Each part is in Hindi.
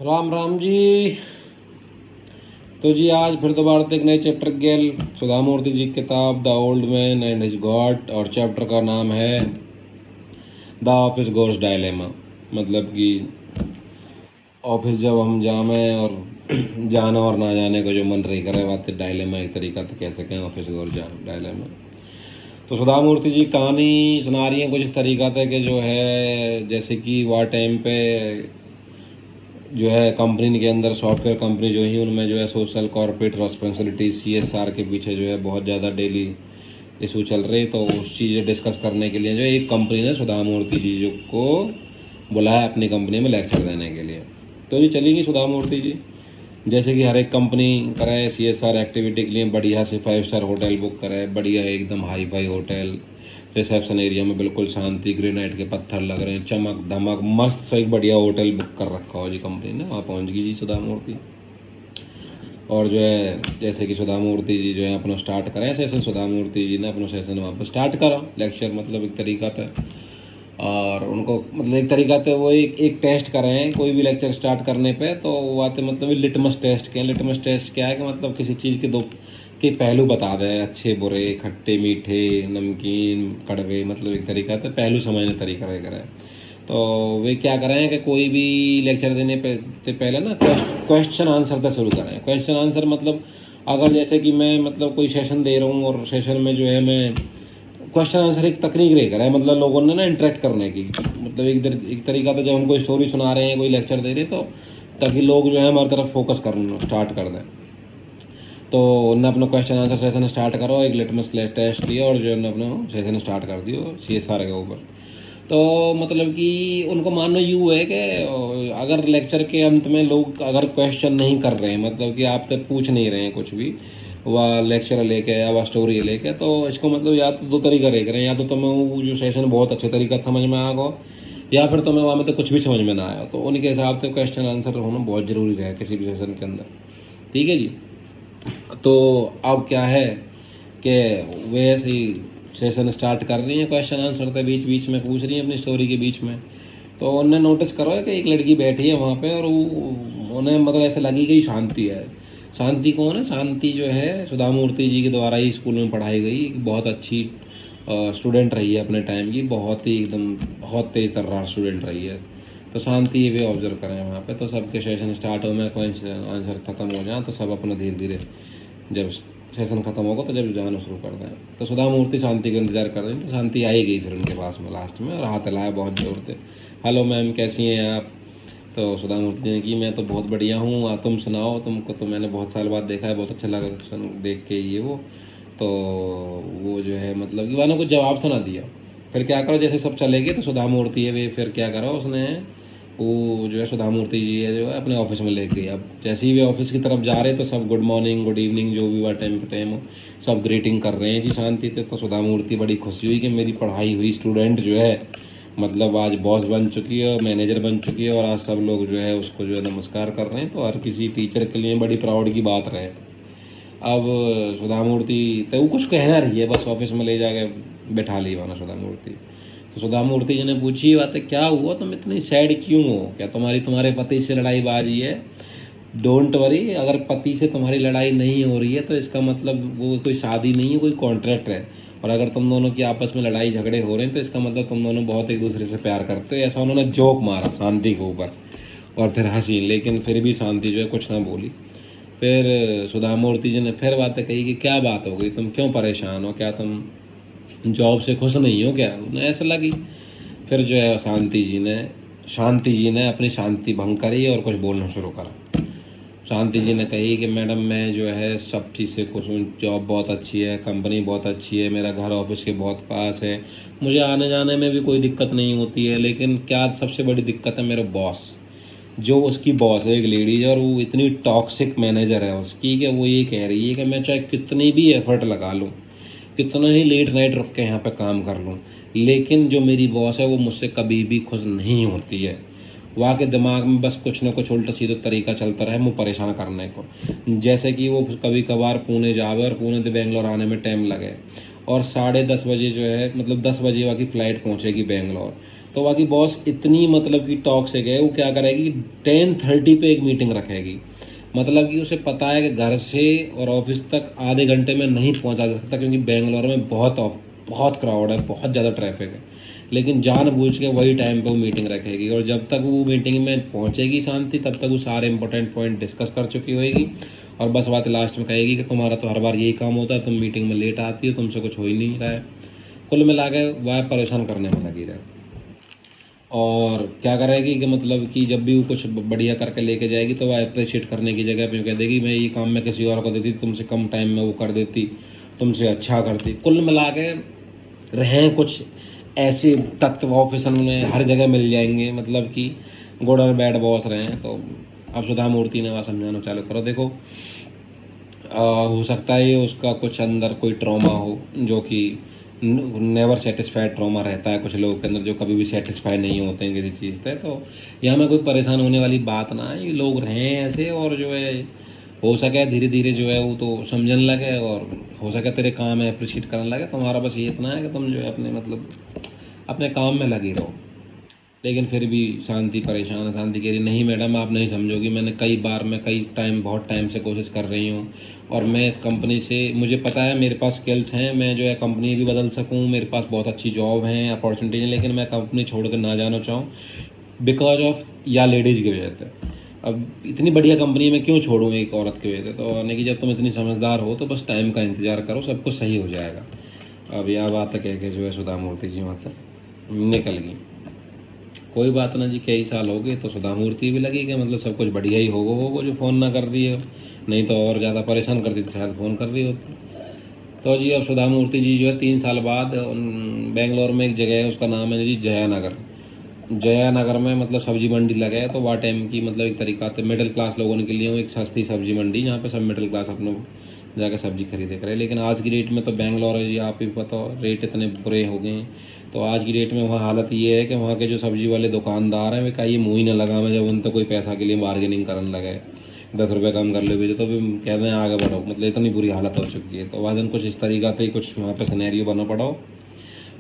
राम राम जी। तो जी आज फिर दोबारा से एक नए चैप्टर गेल सुधा मूर्ति जी की किताब the old man and his God, और चैप्टर का नाम है द ऑफिस गोर्स डायलेमा। मतलब कि ऑफिस जब हम जामे और जाना और ना जाने को जो मन रही करे बात डायलेमा एक तरीका तो कह सकें ऑफिस गोर्स डायलेमा। तो सुधा मूर्ति जी कहानी सुना रही हैं कुछ इस तरीका था कि जो है जैसे कि वह टाइम पे जो है कंपनी के अंदर सॉफ्टवेयर कंपनी जो है उनमें जो है सोशल कॉर्पोरेट रिस्पॉन्सिबिलिटी CSR के पीछे जो है बहुत ज़्यादा डेली इशू चल रहे। तो उस चीज़ डिस्कस करने के लिए जो एक कंपनी ने सुधा मूर्ति जी जो को बुलाया अपनी कंपनी में लेक्चर देने के लिए। तो ये चलेगी सुधा मूर्ति जी जैसे कि हर एक कंपनी करे CSR एक्टिविटी के लिए बढ़िया से 5 स्टार होटल बुक करे, बढ़िया एकदम hi fi hotel, reception area में बिल्कुल शांति, ग्रेनाइट के पत्थर लग रहे हैं, चमक धमक मस्त सा एक बढ़िया होटल बुक कर रखा हो जी कंपनी ने। वहाँ पहुँच गई जी सुधा मूर्ति और जो है जैसे कि सुधा मूर्ति जी जो है अपना स्टार्ट करें सेशन। सुधा मूर्ति जी ने अपना सेशन वहाँ पर स्टार्ट करा लेक्चर, मतलब एक तरीका था। और उनको मतलब एक तरीका तो वो एक टेस्ट करें कोई भी लेक्चर स्टार्ट करने पे, तो वो आते मतलब लिटमस टेस्ट के। लिटमस टेस्ट क्या है कि मतलब किसी चीज़ के दो के पहलू बता दें, अच्छे बुरे, खट्टे मीठे, नमकीन कड़वे, मतलब एक तरीका तो पहलू समझने तरीका वह करें। तो वे क्या करें कि कोई भी लेक्चर देने पे से पहले ना क्वेश्चन आंसर से शुरू करें। क्वेश्चन आंसर मतलब अगर जैसे कि मैं मतलब कोई सेशन दे रहा हूँ और सेशन में जो है मैं क्वेश्चन आंसर एक तकनीक रह कर है, मतलब लोगों ने ना इंटरेक्ट करने की, मतलब एक तरीका था जब हम कोई स्टोरी सुना रहे हैं कोई लेक्चर दे रहे तो ताकि लोग जो है हमारी तरफ फोकस करना स्टार्ट कर दें। तो उनने अपना क्वेश्चन आंसर सेशन स्टार्ट करो, एक लिटमस टेस्ट लिया और जो है अपना सेशन स्टार्ट कर दिया CSR के ऊपर। तो मतलब कि उनको मानो यूँ है कि अगर लेक्चर के अंत में लोग अगर क्वेश्चन नहीं कर रहे हैं, मतलब कि आप तक पूछ नहीं रहे हैं कुछ भी, वह लेक्चर लेके या वह स्टोरी लेके, तो इसको मतलब या तो दो तरीका रह करें, या तो तुम्हें वो जो सेशन बहुत अच्छे तरीका समझ में आ गो, या फिर तुम्हें वहाँ में तो कुछ भी समझ में ना आया। तो उनके हिसाब से क्वेश्चन आंसर होना बहुत ज़रूरी है किसी भी सेशन के अंदर। ठीक है जी। तो अब क्या है कि वे ऐसे ही सेशन स्टार्ट कर रही हैं, क्वेश्चन आंसर तो बीच बीच में पूछ रही हैं अपनी स्टोरी के बीच में। तो उन्होंने नोटिस करो है कि एक लड़की बैठी है वहाँ पे और वो उन्हें मतलब ऐसे लगी कि शांति है। शांति कौन है? शांति जो है सुधा मूर्ति जी के द्वारा ही स्कूल में पढ़ाई गई बहुत अच्छी स्टूडेंट रही है अपने टाइम की, बहुत ही एकदम बहुत तेज़ तर्रार स्टूडेंट रही है। तो शांति वे ऑब्जर्व करें वहाँ पे। तो सबके सेशन स्टार्ट हो में क्वेश्चन आंसर ख़त्म हो जाए तो सब अपना धीरे धीरे जब सेशन ख़त्म होगा तो जब जाना शुरू कर दें। तो सुधा मूर्ति शांति का इंतज़ार कर रही थी। तो शांति आई गई फिर उनके पास में लास्ट में और हाथ हिलाया बहुत जोर से, हेलो मैम कैसी हैं आप? तो सुधा मूर्ति जी ने कि मैं तो बहुत बढ़िया हूँ, तुम सुनाओ, तुमको तो मैंने बहुत साल बाद देखा है, बहुत अच्छा लगा देख के ये वो। तो वो जो है मतलब कि मैंने कुछ जवाब सुना दिया। फिर क्या करो जैसे सब चले गए तो सुधा मूर्ति है वे फिर क्या करो उसने वो जो है सुधा मूर्ति जी है जो है अपने ऑफिस में लेके गई। अब जैसे ही वे ऑफिस की तरफ जा रहे तो सब गुड मॉर्निंग गुड इवनिंग जो भी हुआ टाइम पे टाइम हो सब ग्रीटिंग कर रहे हैं जी शांति से। तो सुधा मूर्ति बड़ी खुशी हुई कि मेरी पढ़ाई हुई स्टूडेंट जो है मतलब आज बॉस बन चुकी है, मैनेजर बन चुकी है और आज सब लोग जो है उसको जो है नमस्कार कर रहे हैं। तो हर किसी टीचर के लिए बड़ी प्राउड की बात रहे। अब सुधा मूर्ति तो वो कुछ कहना रही है, बस ऑफिस में ले जाके बैठा ली वहाँ सुधा मूर्ति। तो सुधा मूर्ति जी ने पूछी बात क्या हुआ तुम इतनी सैड क्यों हो, क्या तुम्हारे पति से लड़ाई बाजी है? डोंट वरी, अगर पति से तुम्हारी लड़ाई नहीं हो रही है तो इसका मतलब वो कोई शादी नहीं है, कोई कॉन्ट्रैक्ट है। और अगर तुम दोनों की आपस में लड़ाई झगड़े हो रहे हैं तो इसका मतलब तुम दोनों बहुत एक दूसरे से प्यार करते हो। ऐसा उन्होंने जोक मारा शांति के ऊपर और फिर हंसी, लेकिन फिर भी शांति जो है कुछ ना बोली। फिर सुधा मूर्ति जी ने फिर बातें कही कि क्या बात हो गई, तुम क्यों परेशान हो, क्या तुम जॉब से खुश नहीं हो क्या? उन्हें ऐसा लगी। फिर जो है शांति जी ने अपनी शांति भंग करी और कुछ बोलना शुरू करा। शांति जी ने कही कि मैडम मैं जो है सब चीज़ से खुश हूँ, जॉब बहुत अच्छी है, कंपनी बहुत अच्छी है, मेरा घर ऑफिस के बहुत पास है, मुझे आने जाने में भी कोई दिक्कत नहीं होती है। लेकिन क्या सबसे बड़ी दिक्कत है मेरा बॉस, जो उसकी बॉस है एक लेडीज और वो इतनी टॉक्सिक मैनेजर है उसकी कि वो ये कह रही है कि मैं चाहे कितनी भी एफर्ट लगा लूँ, कितना ही लेट नाइट रुक के यहाँ पे काम कर लूँ, लेकिन जो मेरी बॉस है वो मुझसे कभी भी खुश नहीं होती है। वहाँ के दिमाग में बस कुछ ना कुछ उल्टा सीधा तरीका चलता रहे मुझे परेशान करने को। जैसे कि वो कभी कभार पुणे जावे और पुणे से बेंगलोर आने में टाइम लगे और 10:30 बजे जो है मतलब 10 बजे वहाँ की फ़्लाइट पहुँचेगी बेंगलोर, तो बाकी बॉस इतनी मतलब कि टॉक्सिक है, वो क्या करेगी 10:30 पे एक मीटिंग रखेगी। मतलब कि उसे पता है कि घर से और ऑफिस तक आधे घंटे में नहीं पहुंचा जा सकता, क्योंकि बेंगलोर में बहुत क्राउड है, बहुत ज़्यादा ट्रैफिक है। लेकिन जानबूझ के वही टाइम पे वो मीटिंग रखेगी, और जब तक वो मीटिंग में पहुंचेगी शांति, तब तक वो सारे इंपॉर्टेंट पॉइंट डिस्कस कर चुकी होगी, और बस बात लास्ट में कहेगी कि तुम्हारा तो हर बार यही काम होता है, तुम मीटिंग में लेट आती हो, तुमसे कुछ हो ही नहीं रहा है। कुल मिला के वह परेशान करने में लगी रहे। और क्या करेगी कि मतलब कि जब भी वो कुछ बढ़िया करके लेके जाएगी तो वह अप्रिशिएट करने की जगह पे कह देगी मैं ये काम मैं किसी और को देती, तुमसे कम टाइम में वो कर देती, तुमसे अच्छा करती। कुल मिला के रहें कुछ ऐसे तत्व ऑफिस में हर जगह मिल जाएंगे, मतलब कि गुड और बैड बॉस रहें। तो अब सुधा मूर्ति ने वह समझाना चालू करो, देखो हो सकता है ये उसका कुछ अंदर कोई ट्रॉमा हो, जो कि नेवर सेटिस्फाइड ट्रॉमा रहता है कुछ लोगों के अंदर, जो कभी भी सेटिस्फाई नहीं होते हैं किसी चीज़ पे। तो यहाँ में कोई परेशान होने वाली बात ना है, ये लोग रहें ऐसे, और जो है हो सके धीरे धीरे जो है वो तो समझने लगे, और हो सके तेरे काम है अप्रिशिएट करने लगे। तुम्हारा बस ये इतना है कि तुम जो है अपने मतलब अपने काम में लगी रहो। लेकिन फिर भी शांति परेशान है। शांति कह रही नहीं मैडम आप नहीं समझोगी, मैंने कई बार मैं कई टाइम बहुत टाइम से कोशिश कर रही हूँ, और मैं इस कंपनी से मुझे पता है मेरे पास स्किल्स हैं, मैं जो है कंपनी भी बदल सकूँ, मेरे पास बहुत अच्छी जॉब हैं अपॉर्चुनिटीज हैं, लेकिन मैं कंपनी छोड़ कर ना जाना चाहूँ बिकॉज ऑफ या लेडीज़ की वजह से। अब इतनी बढ़िया कंपनी में क्यों छोड़ूँ एक औरत की वजह से। तो यानी कि जब तुम इतनी समझदार हो तो बस टाइम का इंतज़ार करो, सब कुछ सही हो जाएगा। अब यह बात कह के जो है सुधा मूर्ति जी मतलब निकल गई। कोई बात ना जी, कई साल हो गए तो सुधा मूर्ति भी लगी कि मतलब सब कुछ बढ़िया ही होगा जो फ़ोन ना कर रही है, नहीं तो और ज़्यादा परेशान करती तो शायद फ़ोन कर रही होती। तो जी अब सुधा मूर्ति जी जो है 3 साल बाद बेंगलोर में एक जगह है, उसका नाम है जी जयानगर। जयानगर में मतलब सब्जी मंडी लगा है, तो वह टाइम की मतलब एक तरीका से मिडिल क्लास लोगों के लिए वो एक सस्ती सब्जी मंडी, जहाँ पे सब मिडिल क्लास अपने जाकर सब्जी खरीदे करे। लेकिन आज की डेट में तो बेंगलोर है जी, आप ही पता हो रेट इतने बुरे हो गए हैं। तो आज की डेट में वहाँ हालत ये है कि वहाँ के जो सब्जी वाले दुकानदार हैं वे का ये मुँह ही न लगा में, जब उन तो कोई पैसा के लिए बार्गेनिंग करने लगे 10 रुपये कम कर ले भी तो भी कहते हैं आगे बढ़ो, मतलब इतनी बुरी हालत हो चुकी है। तो वहाँ कुछ इस तरीका से कुछ वहाँ पे सिनेरियो बना पड़ो।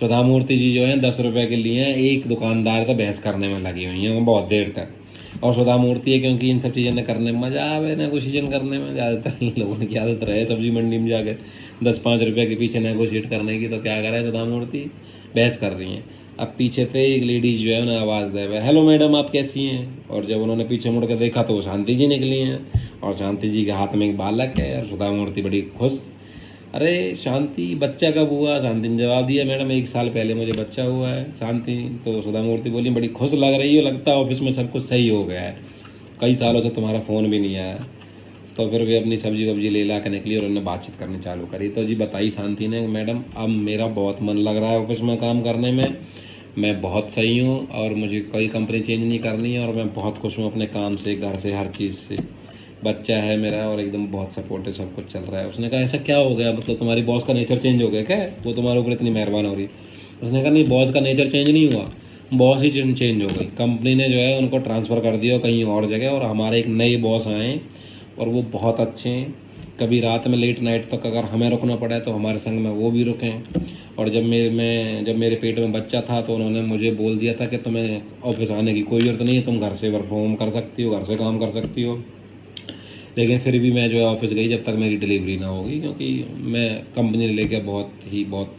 सुधा मूर्ति जी जो है 10 रुपये के लिए एक दुकानदार का बहस करने में लगी हुई हैं बहुत देर तक। और सुधा मूर्ति है क्योंकि इन सब चीज़ें करने में मज़ा आवे, नेगोशिएशन करने में ज़्यादातर लोगों की आदत रहे सब्जी मंडी में जाकर 10-5 रुपये के पीछे नेगोशिएट करने की। तो क्या करे सुधा मूर्ति बहस कर रही हैं। अब पीछे से एक लेडीज जो है उन्हें आवाज़ दे हुए हेलो मैडम आप कैसी हैं, और जब उन्होंने पीछे मुड़ कर देखा तो वो शांति जी निकली हैं, और शांति जी के हाथ में एक बालक है, और सुधा मूर्ति बड़ी खुश। अरे शांति बच्चा कब हुआ, शांति ने जवाब दिया मैडम 1 साल पहले मुझे बच्चा हुआ है। शांति तो सुधा मूर्ति बोली बड़ी खुश लग रही हो, लगता है ऑफिस में सब कुछ सही हो गया है, कई सालों से तुम्हारा फ़ोन भी नहीं आया। तो फिर वे अपनी सब्जी वब्जी ले ला के निकली और उन्होंने बातचीत करनी चालू करी। तो जी बताई शांति ने मैडम अब मेरा बहुत मन लग रहा है ऑफिस में काम करने में, मैं बहुत सही हूँ और मुझे कोई कंपनी चेंज नहीं करनी है, और मैं बहुत खुश हूँ अपने काम से, घर से, हर चीज़ से। बच्चा है मेरा और एकदम बहुत सपोर्टिव, सब कुछ चल रहा है। उसने कहा ऐसा क्या हो गया, मतलब तुम्हारी बॉस का नेचर चेंज हो गया क्या, वो तुम्हारे ऊपर इतनी मेहरबान हो रही। उसने कहा नहीं बॉस का नेचर चेंज नहीं हुआ, बॉस ही चेंज हो गई। कंपनी ने जो है उनको ट्रांसफ़र कर दिया कहीं और जगह, और हमारे एक नए बॉस आए और वो बहुत अच्छे हैं। कभी रात में लेट नाइट तक अगर हमें रुकना पड़ा तो हमारे संग में वो भी रुकें। और जब मेरे पेट में बच्चा था तो उन्होंने मुझे बोल दिया था कि तुम्हें ऑफिस आने की कोई ज़रूरत नहीं है, तुम घर से वर्क फ्रॉम होम कर सकती हो, घर से काम कर सकती हो। लेकिन फिर भी मैं जो है ऑफिस गई जब तक मेरी डिलीवरी ना होगी, क्योंकि मैं कंपनी लेकर बहुत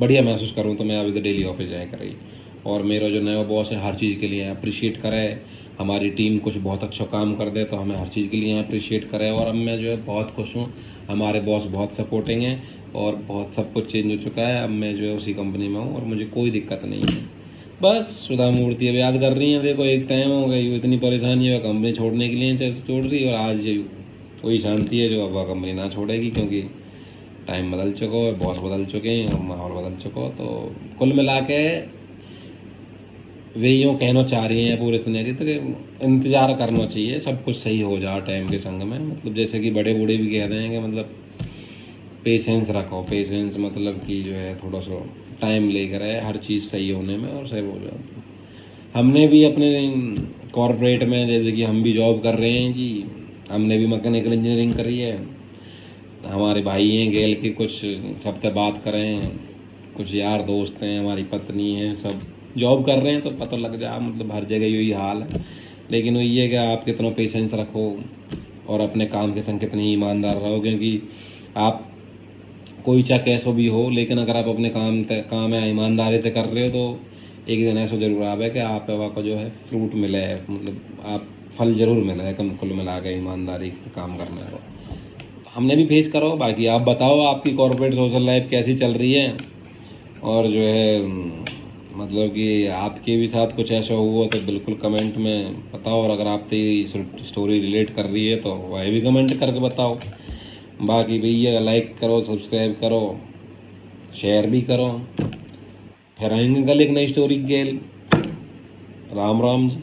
बढ़िया महसूस करूँ, तो मैं अभी तो डेली ऑफिस जाया कर रही। और मेरा जो नया बॉस है हर चीज़ के लिए अप्रिशिएट करे, हमारी टीम कुछ बहुत अच्छा काम कर दे तो हमें हर चीज़ के लिए अप्रिशिएट करे। और अब मैं जो है बहुत खुश हूँ, हमारे बॉस बहुत सपोर्टिंग हैं, और बहुत सब कुछ चेंज हो चुका है। अब मैं जो है उसी कंपनी में हूँ और मुझे कोई दिक्कत नहीं है। बस सुधा मूर्ति अब याद कर रही हैं, देखो एक टाइम हो गई वो इतनी परेशानी है कंपनी छोड़ने के लिए छोड़ रही, और आज वही शांति है जो अब वह कंपनी ना छोड़ेगी, क्योंकि टाइम बदल चुका है, बॉस बदल चुके हैं और माहौल बदल चुका हो। तो कुल मिला के वे यूँ कहना चाह रही हैं पूरे दुनिया की तो कि इंतज़ार करना चाहिए, सब कुछ सही हो जाए टाइम के संग में। मतलब जैसे कि बड़े बूढ़े भी कहते हैं कि मतलब पेशेंस रखो, पेशेंस मतलब कि जो है थोड़ा सा टाइम लेकर है हर चीज़ सही होने में और सही हो जाए। हमने भी अपने कॉरपोरेट में जैसे कि हम भी जॉब कर रहे हैं जी, हमने भी मैकेनिकल इंजीनियरिंग करी है। हमारे भाई हैं गेल के, कुछ सबसे बात करें, कुछ यार दोस्त हैं, हमारी पत्नी हैं, सब जॉब कर रहे हैं तो पता लग जा, मतलब हर जगह यही हाल है। लेकिन वही है कि आप कितना पेशेंस रखो और अपने काम के संग कितनी ईमानदार रहो, क्योंकि आप कोई चाहे कैसो भी हो, लेकिन अगर आप अपने काम में ईमानदारी से कर रहे हो तो एक दिन ऐसा जरूर आवे कि आप को जो है फ्रूट मिले, मतलब आप फल जरूर मिले कम कुल मिला के ईमानदारी से काम करने को। हमने भी फेस करो। बाकी आप बताओ आपकी कॉर्पोरेट सोशल लाइफ कैसी चल रही है, और जो है मतलब कि आपके भी साथ कुछ ऐसा हुआ तो बिल्कुल कमेंट में बताओ, और अगर आपकी स्टोरी रिलेट कर रही है तो वह भी कमेंट करके बताओ। बाकी भैया लाइक करो, सब्सक्राइब करो, शेयर भी करो। फिर आएंगे कल एक नई स्टोरी के। राम राम जी।